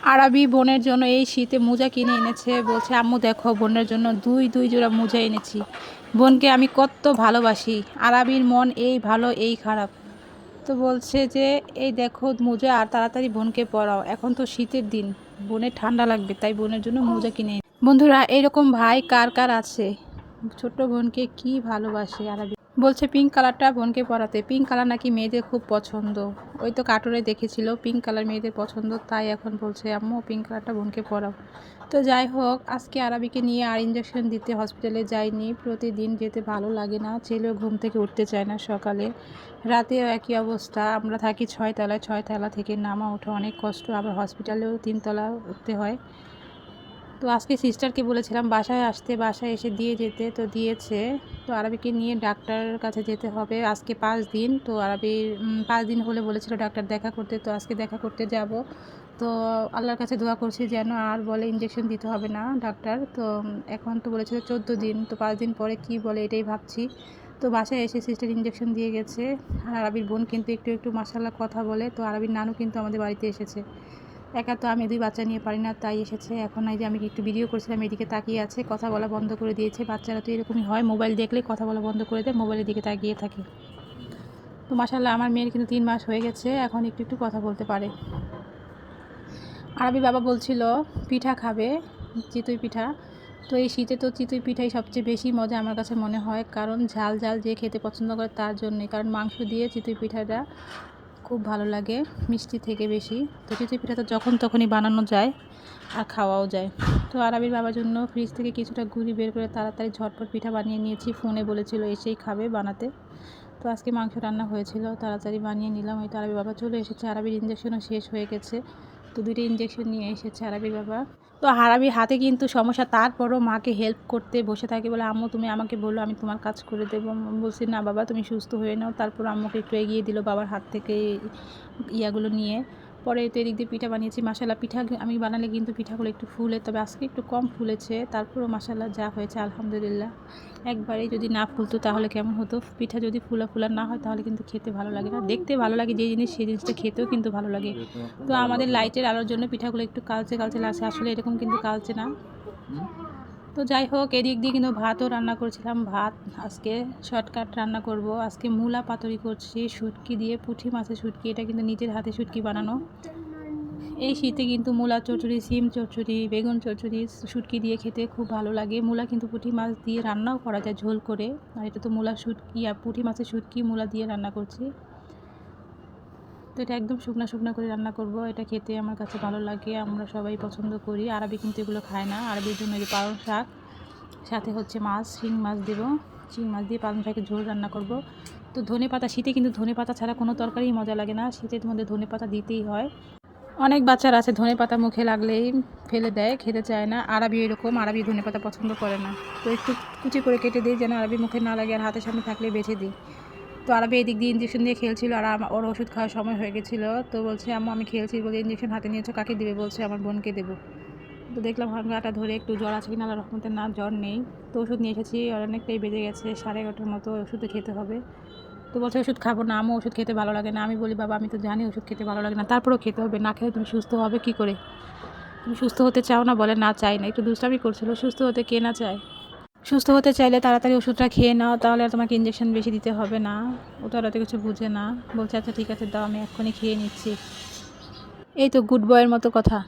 আরাবি বোনের জন্য এই শীতে মোজা কিনে এনেছে। বলছে আম্মু দেখো বোনের জন্য দুই জোড়া মোজা এনেছি। বোনকে আমি কত ভালোবাসি। আরাবির মন এই ভালো এই খারাপ। তো বলছে যে এই দেখো মোজা আর তাড়াতাড়ি বোনকে পরাও, এখন তো শীতের দিন, বোনের ঠান্ডা লাগবে, তাই বোনের জন্য মোজা কিনে বন্ধুরা এরকম ভাই কার কার আছে? ছোট্ট বোনকে কি ভালোবাসে আরাবি। বলছে পিঙ্ক কালারটা বোনকে পরাতে। পিঙ্ক কালার নাকি মেয়েদের খুব পছন্দ। ওই তো কার্টুনে দেখেছিল পিঙ্ক কালার মেয়েদের পছন্দ, তাই এখন বলছে আম্মু পিঙ্ক কালারটা বোনকে পরাও। তো যাই হোক, আজকে আরাবিকে নিয়ে আর ইঞ্জেকশন দিতে হসপিটালে যাইনি। প্রতিদিন যেতে ভালো লাগে না, ছেলেও ঘুম থেকে উঠতে চায় না সকালে, রাতেও একই অবস্থা। আমরা থাকি 6 তলায়, 6 তলা থেকে নামা ওঠা অনেক কষ্ট, আবার হসপিটালেও 3 তলা উঠতে হয়। তো আজকে সিস্টারকে বলেছিলাম বাসায় আসতে, বাসায় এসে দিয়ে যেতে, তো দিয়েছে। তো আরাবিকে নিয়ে ডাক্তারের কাছে যেতে হবে আজকে 5 দিন। তো আরাবির 5 দিন হলে বলেছিল ডাক্তার দেখা করতে, তো আজকে দেখা করতে যাব। তো আল্লাহর কাছে দোয়া করছি যেন আর বলে ইঞ্জেকশন দিতে হবে না ডাক্তার। তো এখন তো বলেছিল 14 দিন, তো 5 দিন পরে কি বলে এটাই ভাবছি। তো বাসায় এসে সিস্টার ইঞ্জেকশন দিয়ে গেছে। আর আরাবির বোন কিন্তু একটু মাশাআল্লাহ কথা বলে। তো আরাবির নানু কিন্তু আমাদের বাড়িতে এসেছে। একা তো আমি 2 বাচ্চা নিয়ে পারি না, তাই এসেছে। এখন এই যে আমি একটু ভিডিও করছিলাম, এদিকে তাকিয়ে আছে, কথা বলা বন্ধ করে দিয়েছে। বাচ্চারা তো এরকমই হয়, মোবাইল দেখলে কথা বলা বন্ধ করে দেয়, মোবাইলের দিকে তাকিয়ে থাকে। তো মাশাআল্লাহ আমার মেয়ের কিন্তু 3 মাস হয়ে গেছে, এখন একটু কথা বলতে পারে। আরবি বাবা বলছিল পিঠা খাবে, চিতই পিঠা। তো এই শীতে তো চিতই পিঠাই সবচেয়ে বেশি মজা আমার কাছে মনে হয়, কারণ ঝাল ঝাল যে খেতে পছন্দ করে তার জন্যই, কারণ মাংস দিয়ে চিতই পিঠাটা খুব ভালো লাগে মিষ্টি থেকে বেশি। তো চিতই পিঠা তো যখন তখনই বানানো যায় আর খাওয়াও যায়। তো আরবির বাবার জন্য ফ্রিজ থেকে কিছুটা গুড়ি বের করে তাড়াতাড়ি ঝটপট পিঠা বানিয়ে নিয়েছি। ফোনে বলেছিল এসেই খাবে বানাতে। তো আজকে মাংস রান্না হয়েছিল, তাড়াতাড়ি বানিয়ে নিলাম। ওই তো আরবি বাবা চলে এসেছে, আরবির ইঞ্জেকশনও শেষ হয়ে গেছে। তো 2টা ইঞ্জেকশন নিয়ে এসেছে আরবির বাবা। তো আরবির হাতে কিন্তু সমস্যা, তারপরও মাকে হেল্প করতে বসে থাকে, বলে আম্মু তুমি আমাকে বলো আমি তোমার কাজ করে দেবো। বলছি না বাবা তুমি সুস্থ হয়ে নাও। তারপর আম্মুকে একটু এগিয়ে দিল বাবার হাত থেকে ইয়াগুলো নিয়ে। পরে তো এদিক দিয়ে পিঠা বানিয়েছি। মাশাআল্লাহ পিঠা আমি বানালে কিন্তু পিঠাগুলো একটু ফুলে, তবে আজকে একটু কম ফুলেছে, তারপরও মাশাআল্লাহ যা হয়েছে আলহামদুলিল্লাহ। একবারেই যদি না ফুলতো তাহলে কেমন হতো। পিঠা যদি ফুলা না হয় তাহলে কিন্তু খেতে ভালো লাগে না, দেখতে ভালো লাগে যে জিনিস সেই জিনিসটা খেতেও কিন্তু ভালো লাগে। তো আমাদের লাইটের আলোর জন্য পিঠাগুলো একটু কালচে কালচে লাগছে, আসলে এরকম কিন্তু কালচে না। তো যাই হোক, এদিক দিয়ে কিন্তু ভাতও রান্না করেছিলাম। ভাত আজকে শর্টকাট রান্না করব। আজকে মূলা পাতুরি করছি শুটকি দিয়ে, পুঁটি মাছের শুটকি, এটা কিন্তু নিজের হাতে শুটকি বানানো। এই শীতে কিন্তু মূলা চচ্চড়ি, সিম চচ্চড়ি, বেগুন চচ্চড়ি শুটকি দিয়ে খেতে খুব ভালো লাগে। মূলা কিন্তু পুঁটি মাছ দিয়ে রান্নাও করা যায় ঝোল করে, আর এটা তো মূলা শুটকি আর পুঁটি মাছের শুটকি মূলা দিয়ে রান্না করছি। তো এটা একদম শুকনো শুকনো করে রান্না করব। এটা খেতে আমার কাছে ভালো লাগে, আমরা সবাই পছন্দ করি। আরবি কিন্তু এগুলো খায় না। আরবির জন্য যে পালং শাক, সাথে হচ্ছে মাছ, শিং মাছ দেবো। শিং মাছ দিয়ে পালং শাকের ঝোল রান্না করব। তো ধনেপাতা, শীতে কিন্তু ধনেপাতা ছাড়া কোনো তরকারিই মজা লাগে না, শীতের মধ্যে ধনেপাতা দিতেই হয়। অনেক বাচ্চারা আছে ধনেপাতা মুখে লাগলেই ফেলে দেয়, খেতে চায় না। আরবি এরকম, আরবি ধনেপাতা পছন্দ করে না। তো একটু কুচি করে কেটে দিই যেন আরবি মুখে না লাগে, আর হাতের সামনে থাকলে বেছে দিই। তো আরবি এদিক দিয়ে ইঞ্জেকশন দিয়ে খেলছিল, আর ওর ওষুধ খাওয়ার সময় হয়ে গেছিলো। তো বলছে আম্মু আমি খেলছি বলে ইঞ্জেকশন হাতে নিয়েছো, কাকে দেবে? বলছে আমার বোনকে দেবো। তো দেখলাম হাঙ্গাটা ধরে একটু জ্বর আছে কিনা, আল্লাহর রহমতে না জ্বর নেই। তো ওষুধ নিয়ে এসেছি, আর অনেকটাই বেজে গেছে, 11:30 মতো ওষুধে খেতে হবে। তো বলছে ওষুধ খাবো না আম্মু, ওষুধ খেতে ভালো লাগে না। আমি বলি বাবা আমি তো জানি ওষুধ খেতে ভালো লাগে না, তারপরেও খেতে হবে, না খেলে তুমি সুস্থ হবে কী করে? তুমি সুস্থ হতে চাও না? বলে না চাই না। একটু দুষ্টামি করছিল, সুস্থ হতে কে না চায়? সুস্থ হতে চাইলে তাড়াতাড়ি ওষুধটা খেয়ে নাও, তাহলে আর তোমাকে ইঞ্জেকশন বেশি দিতে হবে না। ও তো আর এত কিছু বুঝে না। বলছে আচ্ছা ঠিক আছে দাও, আমি এক্ষুনি খেয়ে নিচ্ছি। এই তো গুড বয়ের মতো কথা।